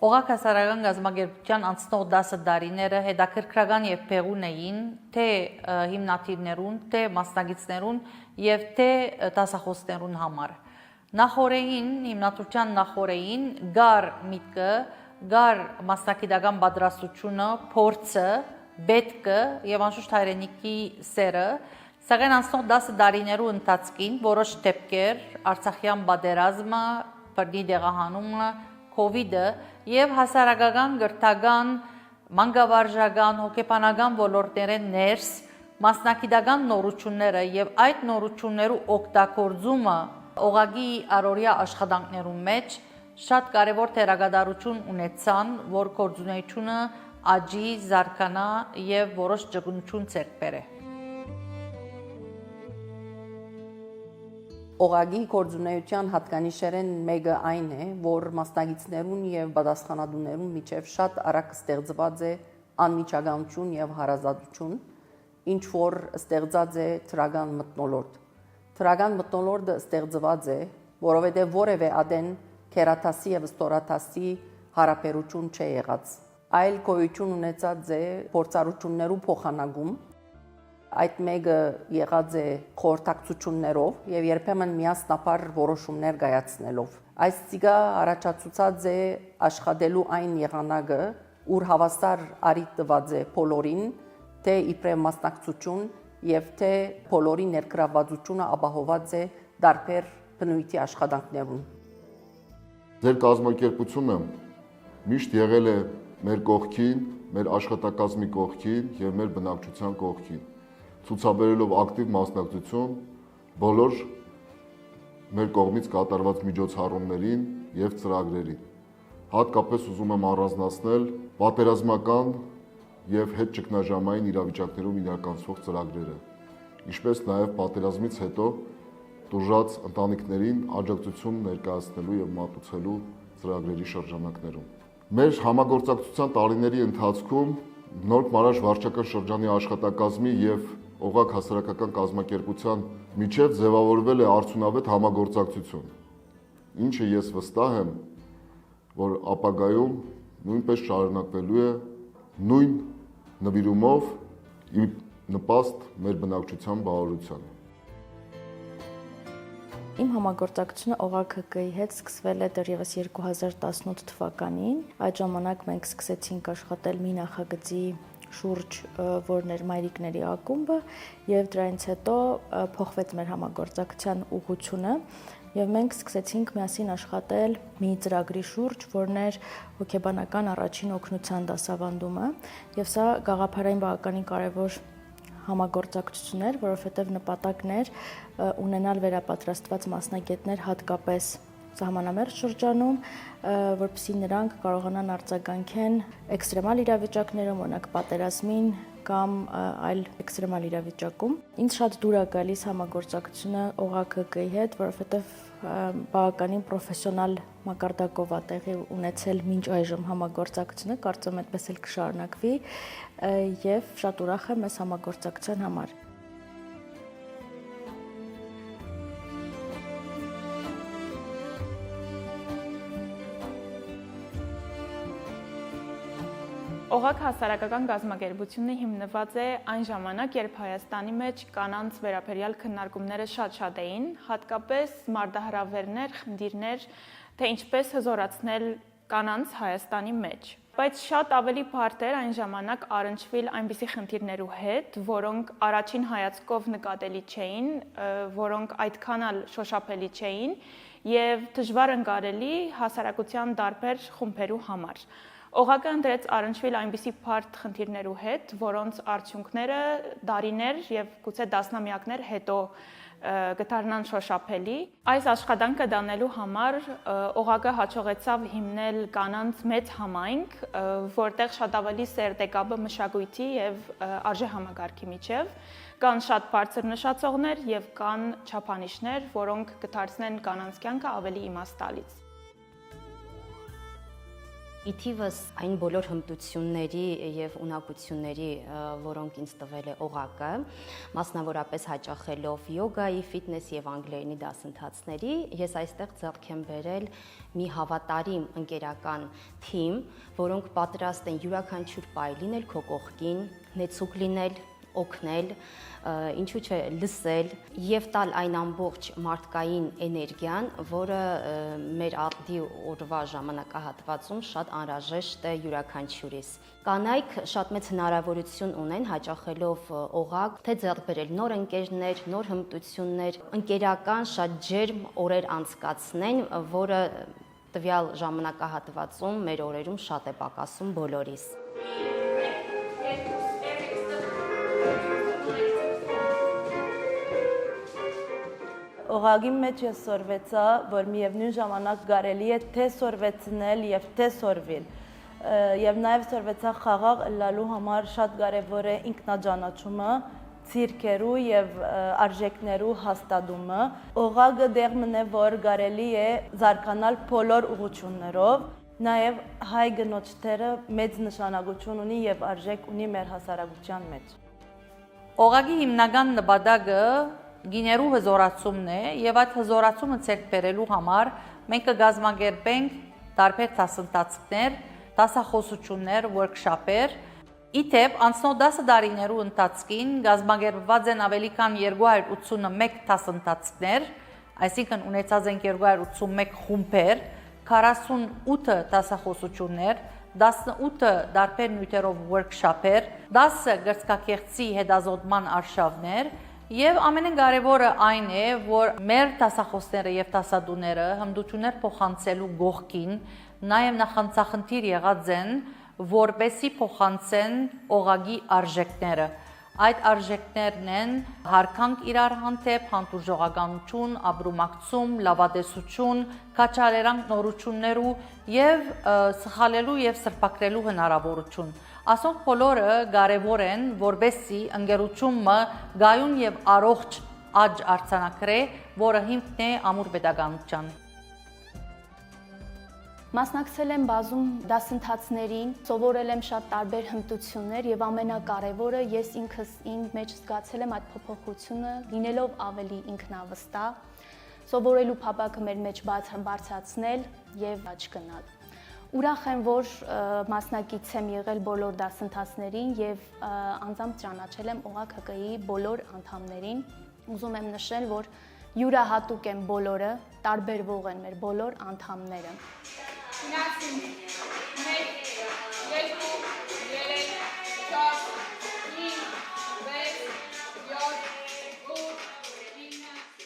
Օղակ հասարակական գազագերբության անցնող 10 տարիները հետաքրքրական եւ փեղուն էին թե հիմնադիրներուն, թե մասնագետներուն եւ թե դասախոսներուն համար։ Նախորդին հիմնադրության նախորդին գար միտքը, գար մասնագիտական պատրաստությունը, փորձը, պետքը եւ անշուշտ հայրենիքի սերը, սակայն անցնող 10 տարիներու ընթացքին որոշ դեպքեր, Արցախյան պատերազմը, բռնի դեղահանումը, COVID-ը եւ հասարակական, գրթական, մանկավարժական, հոգեբանական ոլորտներեն ներս մասնագիտական նորությունները եւ այդ նորություններու օգտագործումը օղակի առօրյա աշխատանքներու մեջ շատ կարևոր դերակատարություն ունեցան, որ գործունեությունը աճի, զարգանա եւ որոշ ճկունություն ձեռք բերե։ Օղակի գործունեության հատկանիշերեն մեկը այն է, որ մասնագետներուն եւ պատասխանատուներուն միջև շատ արագ ստեղծված է անմիջականություն եւ հարազատություն, ինչ որ ստեղծած է թրական մթնոլորտ։ Թրական մթնոլորտը ստեղծված է, որովհետեւ որևէ ադեն քերատասի եւ ստորատասի հարաբերություն չի եղած։ Այլ գոյություն ունեցած է փորձառություններու փոխանակում։ Այդ մեկը եղած է խորհրդակցություններով եւ երբեմն միասնապար որոշումներ կայացնելով։ Այս ցիկա առաջացուցած է աշխատելու այն եղանակը, ուր հավասար արիթ տված է բոլորին, թե իբրև մասնակցություն եւ թե բոլորի ներգրավվածությունը ապահոված է դարբեր բնույթի աշխատանքներում։ Ձեր կազմակերպությունը միշտ եղել է մեր կողքին, մեր աշխատակազմի կողքին եւ մեր բնակչության կողքին, ցուցաբերելով ակտիվ մասնակցություն բոլոր մեր կողմից կատարված միջոցառումներին եւ ծրագրերին։ Հատկապես ուզում եմ առանձնացնել պատերազմական եւ հետճգնաժամային իրավիճակներում իրականացվող ծրագրերը, ինչպես նաեւ պատերազմից հետո տուժած ընտանիքներին աջակցություն ներկայացնելու եւ մատուցելու ծրագրերի շրջանակներում։ Մեր համագործակցության տարիների ընթացքում Նոր Մարաշ վարչական շրջանի աշխատակազմի եւ Օղակ հասարակական կազմակերպության միջև ձևավորվել է արդյունավետ համագործակցություն, ինչը ես վստահ եմ, որ ապագայում նույնպես շարունակվելու է նույն նվիրումով ի նպաստ մեր բնակչության բարօրության։ Իմ համագործակցությունը Օղակ ՀԿ-ի հետ սկսվել է դեռևս 2018 թվականին։ Այդ ժամանակ մենք սկսեցինք աշխատել մի նախագծի շուրջ, որն էր մայրիկների ակումբը, եւ դրանից հետո փոխվեց մեր համագործակցության ուղղությունը եւ մենք սկսեցինք միասին աշխատել մի ծրագրի շուրջ, որն էր հոգեբանական առաջին օգնության դասավանդումը, եւ սա գաղափարային բավականին կարեւոր համագործակցություն էր, որովհետեւ նպատակն էր ունենալ վերապատրաստված մասնագետներ հատկապես սահմանամերձ շրջանում, որպեսզի նրանք կարողանան արձագանքեն էքստրեմալ իրավիճակներում, օրինակ պատերազմին կամ այլ էքստրեմալ իրավիճակում։ Ինձ շատ դուր է գալիս համագործակցությունը Օղակ ՀԿ-ի հետ, որովհետև բավականին պրոֆեսիոնալ մակարդակով է տեղի ունեցել մինչ այժմ համագործակցությունը, կարծում եմ այդպես էլ կշարունակվի եւ շատ ուրախ եմ այս համագործակցության համար։ Օղակ հասարակական կազմակերպությունը հիմնված է այն ժամանակ, երբ Հայաստանի մեջ կանանց վերաբերյալ քննարկումները շատ էին, հատկապես մարտահրավերներ, խնդիրներ, թե ինչպես հզորացնել կանանց Հայաստանի մեջ։ Բայց շատ ավելի բարդ էր այն ժամանակ առնչվել այնպիսի խնդիրներու հետ, որոնք առաջին հայացքով նկատելի չէին, որոնք այդքան էլ շոշափելի չէին եւ դժվար ընկալելի հասարակության տարբեր խումբերու համար։ Օղակը ընտրեց առնչվել այնպիսի բարդ խնդիրներու հետ, որոնց արդյունքները դարիներ եւ գուցե տասնամյակներ հետո կդառնան շոշափելի։ Այս աշխատանքը դանելու համար Օղակը հաջողեցավ հիմնել կանանց մեծ համայնք, որտեղ շատ ավելի սերտ է կապը մշակույթի եւ արժեհամակարգի միջև, կան շատ բարձր նշացողներ եւ կան չափանիշներ, որոնք կդարձնեն կանանց կյանքը ավելի իմաստալից։ Իթիվս այն բոլոր հմտությունների եւ ունակությունների, որոնք ինձ տվել է օղակը, մասնավորապես հաճախելով յոգայի, ֆիթնես եւ անգլերենի դասընթացների, ես այստեղ ձեռք եմ բերել մի հավատարիմ ընկերական թիմ, որոնք պատրաստ են յուրաքանչյուր պահ լինել քո կողքին, նեցուկ լինել, օգնել, ինչու՞ չէ լսել եւ տալ այն ամբողջ մարդկային էներգիան, որը մեր արդի օրվա ժամանակահատվածում շատ անհրաժեշտ է յուրաքանչյուրիս։ Կանայք շատ մեծ հնարավորություն ունեն հաճախելով օղակ, թե ձեռք բերել նոր ընկերներ, նոր հմտություններ, ընկերական շատ ջերմ օրեր անցկացնեն, որը տվյալ ժամանակահատվածում մեր օրերում շատ է պակասում բոլորիս։ Օղակի մեջ ես սորվեցա, որ միևնույն ժամանակ կարելի է թե սորվեցնել եւ թե սորվել։ Եվ նաեւ սորվեցա խաղաղ լալու համար շատ կարեւոր է ինքնաճանաչումը, ցիրկերու եւ արժեքներու հաստատումը։ Օղակը դեղ մնե, որ կարելի է զարգանալ բոլոր ուղղություններով։ Նաեւ հայ գնոջները մեծ նշանակություն ունի եւ արժեք ունի մեր հասարակության մեջ։ Օղակի հիմնական նպատակը գիներու հզորացումն է եւ այդ հզորացումը ցերկ բերելու համար մենք կգազմագերբենք տարբեր դասընթացներ, դասախոսություններ, workshop-եր։ Իթեպ անցնող 10 տարիներու ընթացքին գազմագերբված են ավելի քան 281 դասընթացներ, այսինքն ունեցած են 281 խումբեր, 48 դասախոսություններ, 18 տարբեր նյութերով workshop-եր, 10 գրծքակեղծի հետազոտման արշավներ եւ ամենակարևորը այն է, որ մեր դասախոսները եւ դասադուները հմտություններ փոխանցելու գողքին նաեւ նախանցախնդիր եղած են, որպեսի փոխանցեն օղակի արժեքները։ Այդ արժեքներն են հարկանք իրար հանդեպ, հանդուրժողականություն, ապրումակցում, լավատեսություն, քաչալերանք նորություններու եւ սխալելու եւ սրբակրելու հնարավորություն։ Ասոնք բոլորը կարևոր են, որպեսզի ընկերությունը գայուն եւ առողջ աճ արձանագրե, որը հիմքն է ամուր պետականության։ Մասնակցել եմ բազում դասընթացներին, սովորել եմ շատ տարբեր հմտություններ եւ ամենակարևորը ես ինքս ինձ մեջ զգացել եմ այդ փոփոխությունը, լինելով ավելի ինքնավստահ, սովորելու փափակը մեր մեջ բարձրացնել եւ աճ գնալ։ Ուրախ եմ, որ մասնակից եմ եղել բոլոր դասընթացներին եւ անձամբ ճանաչել եմ օղակ ՀԿ-ի բոլոր անդամներին։ Ուզում եմ նշել, որ յուրահատուկ են բոլորը, տարբերվող են մեր բոլոր անդամները։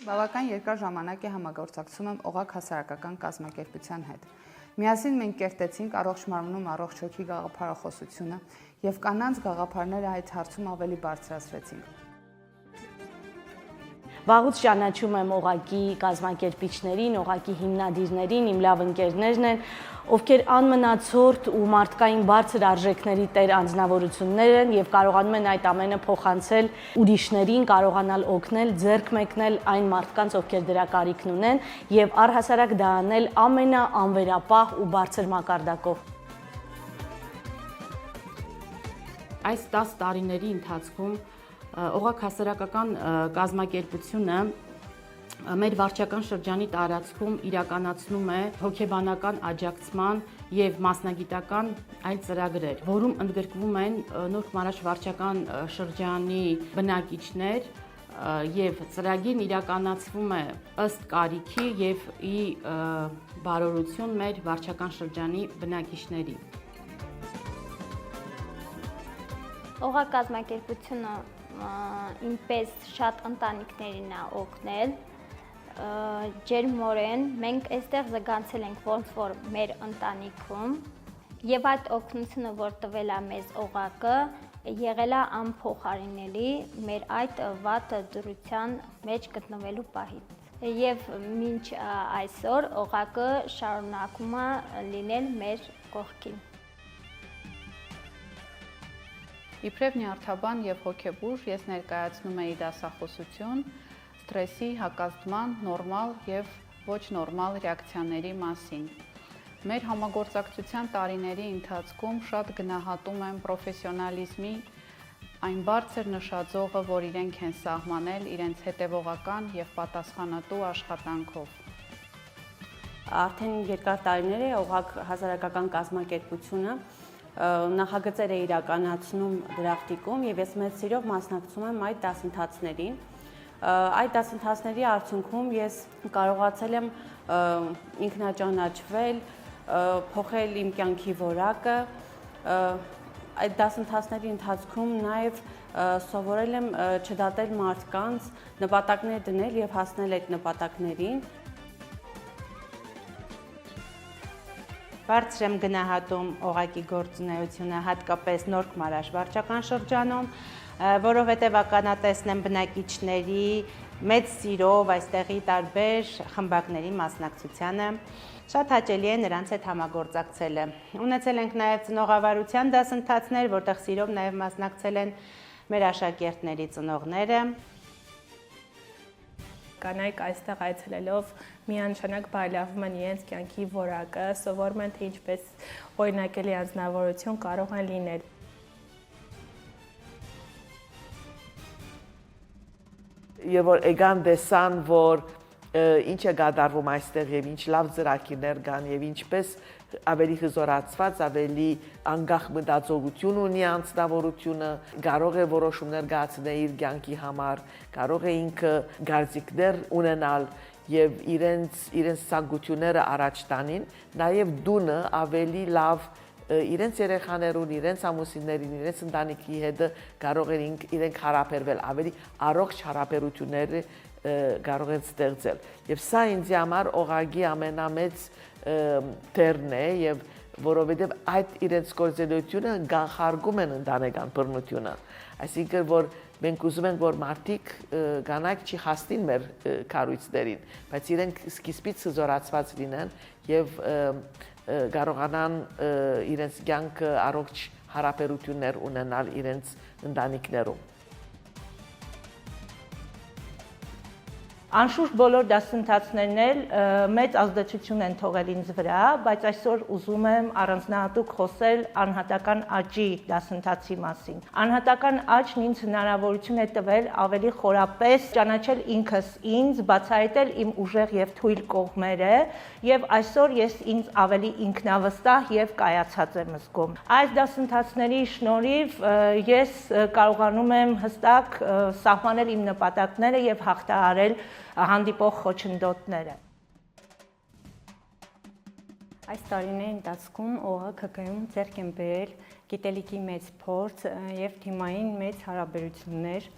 Բավական երկար ժամանակ է համագործակցում եմ օղակ հասարակական կազմակերպության հետ։ Միասին մենք կերտեցինք առողջ մարմնում առողջ հոգի գաղափարախոսությունը եւ կանանց գաղափարները այդ հարցում ավելի բարձրացրեցինք։ Վաղուց ճանաչում եմ օղակի կազմակերպիչներին, օղակի հիմնադիրներին, իմ լավ ընկերներն են, ովքեր անմնացորդ ու մարդկային բարձր արժեքների տեր անձնավորություններ են եւ կարողանում են այդ ամենը փոխանցել ուրիշներին, կարողանալ օգնել, ձեռք մեկնել այն մարդկանց, ովքեր դրա կարիքն ունեն եւ առհասարակ դա անել ամենաանվերապահ ու բարձր մակարդակով։ Այս 10 տարիների ընթացքում օղակ հասարակական կազմակերպությունը մեր վարչական շրջանի տարածքում իրականացնում է հոգեբանական աջակցման եւ մասնագիտական այլ ծրագրեր, որում ընդգրկվում են Նորք Մարաշ վարչական շրջանի բնակիչներ եւ ծրագիրն իրականացվում է ըստ կարիքի եւ ի բարօրություն մեր վարչական շրջանի բնակիչների։ Օղակ կազմակերպությունը ինպես շատ ընտանիքներին է օգնել, ջերմորեն մենք այստեղ զգացել ենք ոնց որ մեր ընտանիքում եւ այդ օգնությունը որ տվել է մեզ օղակը եղել է անփոխարինելի մեր այդ վատ դրության մեջ գտնվելու պահից եւ մինչ այսօր օղակը շարունակում է լինել մեր կողքին։ Իբրև նյարդաբան եւ հոգեբույժ ես ներկայացնում եի դասախոսություն սթրեսի հակազդման նորմալ եւ ոչ նորմալ ռեակցիաների մասին։ Մեր համագործակցության տարիների ընթացքում շատ գնահատում եմ պրոֆեսիոնալիզմի այն բարձր նշաձողը, որ իրենք են սահմանել իրենց հետևողական եւ պատասխանատու աշխատանքով։ Արդեն երկար տարիներ է օղակ հասարակական կազմակերպությունը նախագծեր է իրականացնում դրախտիկում եւ ես մեծ սիրով մասնակցում եմ այդ դասընթացներին։ Այդ դասընթացների արդյունքում ես կարողացել եմ ինքնաճանաչվել, փոխել իմ կյանքի որակը, այդ դասընթացների ընթացքում նաև սովորել եմ չդատել մարդկանց, նպատակներ դնել եւ հասնել այդ նպատակներին։ Բարձր եմ գնահատում օղակի գործունեությունը հատկապես Նորք Մարաշ վարչական շրջանում, որովհետև ականատեսն եմ բնակիչների մեծ սիրով այստեղի տարբեր խմբակների մասնակցությանը։ Շատ հաճելի է նրանց հետ համագործակցելը։ Ունեցել ենք նաև ծնողավարության դասընթացներ, որտեղ սիրով նաև մասնակցել են մեր աշակերտների ծնողները։ Կանայք այստեղ այցելելով միանշանակ բարելավում են իրենց կյանքի որակը, սովորում են թե ինչպես օրինակելի անձնավորություն կարող են լինել։ Եվ որ եկան տեսան, որ ինչ է կատարվում այստեղ եւ ինչ լավ ծրագիրներ կան եւ ինչպես ավելի հզորացված, ավելի անկախ մտածողություն ունի անձնավորությունը, կարող է որոշումներ կայացնել իր կյանքի համար, կարող է ինքը գարզիկներ ունենալ եւ իրենց ցանկությունները առաջ տանին, նաեւ դունը ավելի լավ իրենց երեխաներուն, իրենց ամուսիններին, իրենց ընտանիքի հետ կարող են իրենք հարաբերվել, ավելի առողջ հարաբերություններ կարող են ստեղծել։ Եվ սա ինձ համար օղակի ամենամեծ դերն է եւ որովհետեւ այդ իրենց գործունեությունը կանխարգում են ընտանեկան բռնությունը։ Այսինքն որ մենք ուզում ենք որ մարդիկ կանայք չի հաստին մեր կառույցներին, բայց իրենք սկիզբից հզորացված լինեն եւ կարողանան իրենց կյանքը առողջ հարաբերություններ ունենալ իրենց ընտանիքներում։ Անշուշտ բոլոր դասընթացներն էլ մեծ ազդեցություն են թողել ինձ վրա, բայց այսօր ուզում եմ առանձնահատուկ խոսել անհատական աճի դասընթացի մասին։ Անհատական աճն ինձ հնարավորություն է տվել ավելի խորապես ճանաչել ինքս ինձ, բացահայտել իմ ուժեղ եւ թույլ կողմերը, եւ այսօր ես ինձ ավելի ինքնավստահ եւ կայացած եմ զգում։ Այս դասընթացների շնորհիվ ես կարողանում եմ հստակ սահմանել իմ նպատակները եւ հաղթահարել հանդիպող խոչընդոտները։ Այս տարիների ընթացքում ՕՀԿ-ում ձեռք են բերել գիտելիքի մեծ փորձ եւ թիմային մեծ հարաբերություններ։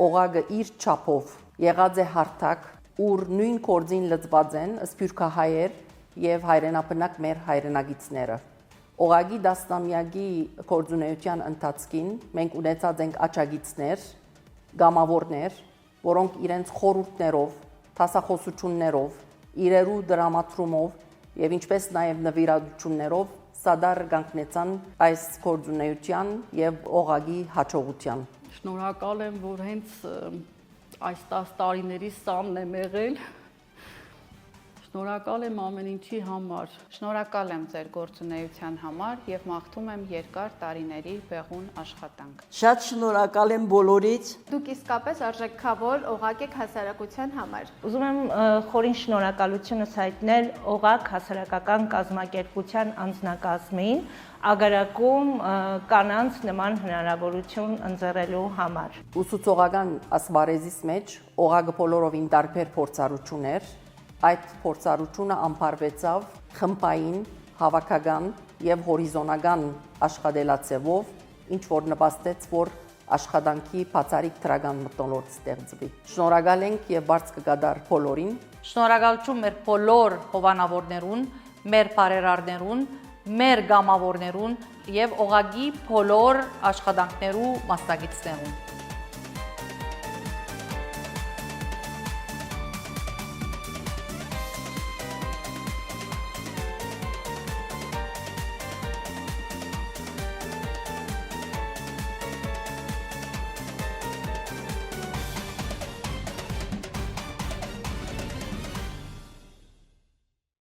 Օղակը իր չափով եղած է հարթակ, ուր նույն կորձին լծված են սփյուռքահայեր եւ հայրենաբնակ մեր հայրենագիցները։ Օղակի դասնամյակի կորձունեության ընթացքին մենք ունեցած ենք աճագիցներ, գամավորներ, որոնք իրենց խորհուրդներով, տասախոսություններով, իրերու դրամատրումով եւ ինչպես նաեւ նվիրատություններով սադար կանգնեցան այս կորձունեության եւ օղակի հաջողության։ Շնորհակալ եմ, որ հենց այս 10 տարիների սամն եմ եղել։ Շնորհակալ եմ ամեն ինչի համար։ Շնորհակալ եմ ձեր գործունեության համար եւ մաղթում եմ երկար տարիների բեղուն աշխատանք։ Շատ շնորհակալ եմ բոլորից։ Դուք իսկապես արժեքավոր օղակ եք հասարակության համար։ Ուզում եմ խորին շնորհակալությունս հայտնել օղակ հասարակական կազմակերպության անձնակազմին, ագարակում կանանց նման հնարավորություն ընձեռելու համար։ Ուսուցողական ասպարեզის մեջ օղակը բոլորովին տարբեր փորձառություններ, այդ փորձառությունը ամփարվեցավ խմբային, հավաքական եւ հորիզոնական աշխատելացեվով, ինչ որ նպաստեց, որ աշխատանքի բացառիկ դրական մթնոլորտ ստեղծվի։ Շնորհակալ ենք եւ բարձ կգադար բոլորին։ Շնորհակալություն մեր բոլոր հովանավորներուն, մեր բարերարներուն, մեր գամավորներուն եւ օղակի բոլոր աշխատանքներու մասնակիցներուն։